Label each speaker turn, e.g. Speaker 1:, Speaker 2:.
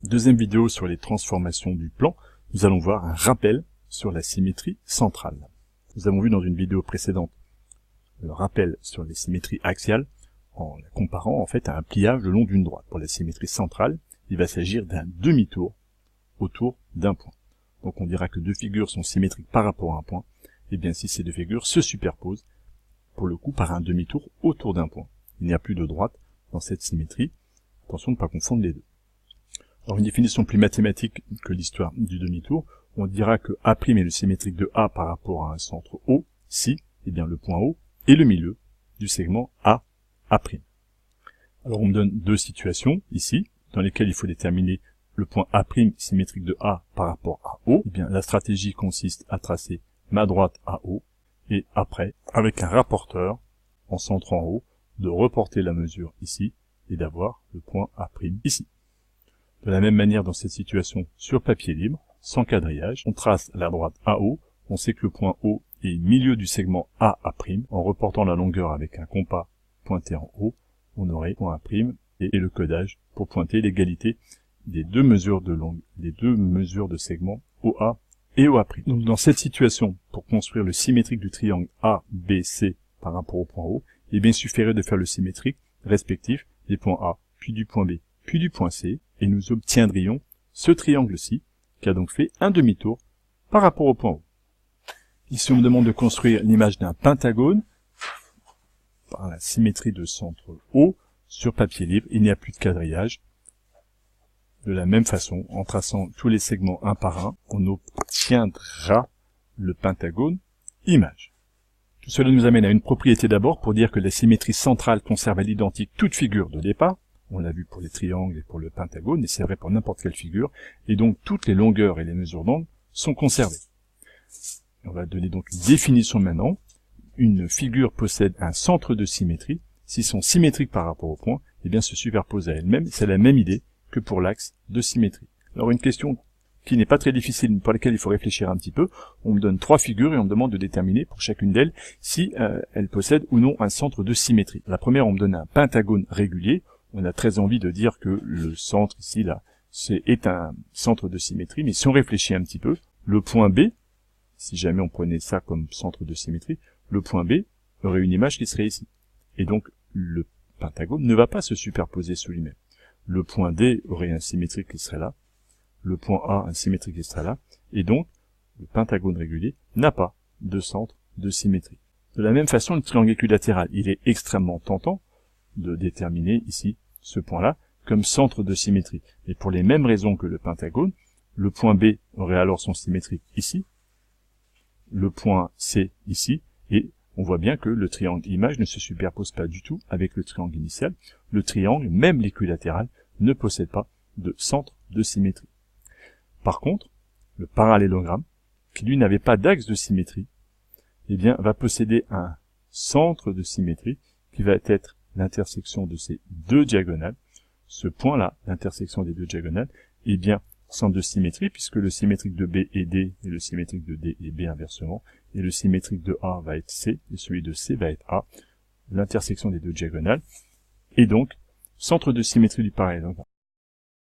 Speaker 1: Deuxième vidéo sur les transformations du plan, nous allons voir un rappel sur la symétrie centrale. Nous avons vu dans une vidéo précédente le rappel sur les symétries axiales en la comparant en fait à un pliage le long d'une droite. Pour la symétrie centrale, il va s'agir d'un demi-tour autour d'un point. Donc on dira que deux figures sont symétriques par rapport à un point. Et bien si ces deux figures se superposent, pour le coup par un demi-tour autour d'un point. Il n'y a plus de droite dans cette symétrie. Attention de ne pas confondre les deux. Alors une définition plus mathématique que l'histoire du demi-tour, on dira que A' est le symétrique de A par rapport à un centre O, si, eh bien le point O est le milieu du segment A'. Alors on me donne deux situations ici, dans lesquelles il faut déterminer le point A' symétrique de A par rapport à O. Eh bien la stratégie consiste à tracer ma droite à O, et après, avec un rapporteur, en centre en haut, de reporter la mesure ici, et d'avoir le point A' ici. De la même manière, dans cette situation, sur papier libre, sans quadrillage, on trace la droite AO, on sait que le point O est milieu du segment AA', en reportant la longueur avec un compas pointé en haut, on aurait point A' et le codage pour pointer l'égalité des deux mesures de longue, des deux mesures de segment OA et OA'. Donc dans cette situation, pour construire le symétrique du triangle ABC par rapport au point O, eh bien il suffirait de faire le symétrique respectif des points A, puis du point B, puis du point C, et nous obtiendrions ce triangle-ci, qui a donc fait un demi-tour par rapport au point O. Ici, on me demande de construire l'image d'un pentagone par la symétrie de centre O sur papier libre. Il n'y a plus de quadrillage. De la même façon, en traçant tous les segments un par un, on obtiendra le pentagone image. Tout cela nous amène à une propriété d'abord pour dire que la symétrie centrale conserve à l'identique toute figure de départ. On l'a vu pour les triangles et pour le pentagone, et c'est vrai pour n'importe quelle figure. Et donc, toutes les longueurs et les mesures d'angle sont conservées. On va donner donc une définition maintenant. Une figure possède un centre de symétrie. S'ils sont symétriques par rapport au point, eh bien, se superposent à elles-mêmes. C'est la même idée que pour l'axe de symétrie. Alors, une question qui n'est pas très difficile, pour laquelle il faut réfléchir un petit peu. On me donne trois figures et on me demande de déterminer pour chacune d'elles si elles possèdent ou non un centre de symétrie. La première, on me donne un pentagone régulier. On a très envie de dire que le centre ici, là, est un centre de symétrie, mais si on réfléchit un petit peu, le point B, si jamais on prenait ça comme centre de symétrie, le point B aurait une image qui serait ici. Et donc, le pentagone ne va pas se superposer sous lui-même. Le point D aurait un symétrique qui serait là, le point A un symétrique qui serait là, et donc, le pentagone régulier n'a pas de centre de symétrie. De la même façon, le triangle équilatéral, il est extrêmement tentant de déterminer ici ce point-là comme centre de symétrie. Et pour les mêmes raisons que le pentagone, le point B aurait alors son symétrique ici, le point C ici, et on voit bien que le triangle image ne se superpose pas du tout avec le triangle initial. Le triangle, même l'équilatéral, ne possède pas de centre de symétrie. Par contre, le parallélogramme, qui lui n'avait pas d'axe de symétrie, eh bien, va posséder un centre de symétrie qui va être l'intersection de ces deux diagonales. Ce point-là, l'intersection des deux diagonales, est bien centre de symétrie, puisque le symétrique de B est D, et le symétrique de D est B inversement, et le symétrique de A va être C, et celui de C va être A, l'intersection des deux diagonales, et donc, centre de symétrie du parallélogramme.